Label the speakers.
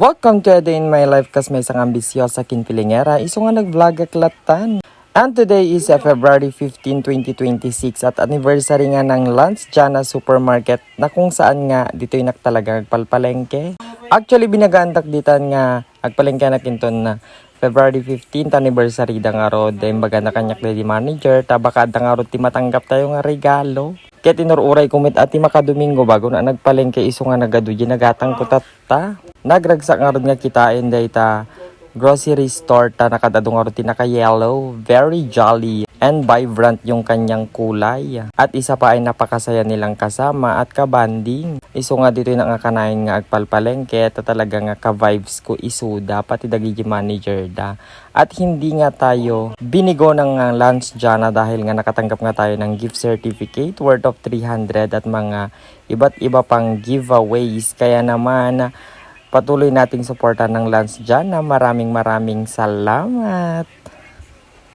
Speaker 1: Welcome to a day in my life kas may isang ambisyosa kinpilingera iso nga nag-vlog aklatan. And today is February 15, 2026 at anniversary nga ng Lance Jana Supermarket na kung saan nga dito'y talaga nagpalpalengke. Actually binagandak ditan nga agpalengke na kinton na February 15th anniversary da nga ro. Dahil baga na kanyak di manager tabaka da nga ro ti matanggap tayo nga regalo. Kaya tinururay kumit at makadomingo bago na nagpalengke iso nga nagaduji nagatang kutata. Nagragsak nga ron nga kitain day ta grocery store ta nakadadong nga ron ti naka-yellow. Very jolly and vibrant yung kanyang kulay. At isa pa ay napakasaya nilang kasama at kabanding. Iso nga dito yung nakakanain nga agpalpalengke at talaga nga ka-vibes ko isuda pati dagigi manager da. At hindi nga tayo binigo ng Lance Jana dahil nga nakatanggap nga tayo ng gift certificate worth of 300 at mga iba't iba pang giveaways. Kaya naman patuloy nating suportahan ng Lance Jana. Maraming salamat!